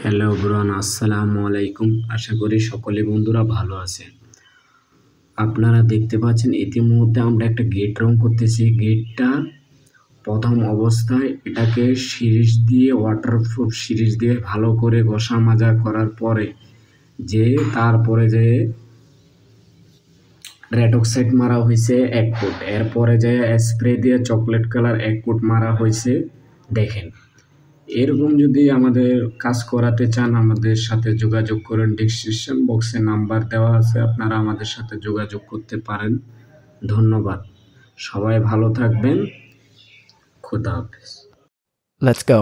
Hello ব্রন, আসসালামু আলাইকুম। আশা করি সকলে বন্ধুরা ভালো আছেন। আপনারা দেখতে পাচ্ছেন ইতিমধ্যে আমরা একটা গেট রং করতেছি। গেটটা প্রথম অবস্থায় এটাকে সিরিজ দিয়ে, ওয়াটারপ্রুফ সিরিজ দিয়ে ভালো করে ঘষা মাজা করার পরে তারপরে রেড অক্সাইড মারা হয়েছে 1 ফুট, এরপরে স্প্রে দিয়ে চকলেট কালার 1 ফুট মারা হয়েছে। দেখেন, এরকম যদি আমাদের কাজ করাতে চান আমাদের সাথে যোগাযোগ করেন। ডেসক্রিপশন বক্সে নাম্বার দেওয়া আছে, আপনারা আমাদের সাথে যোগাযোগ করতে পারেন। ধন্যবাদ, সবাই ভালো থাকবেন। খুদা হাফেজ। Let's go.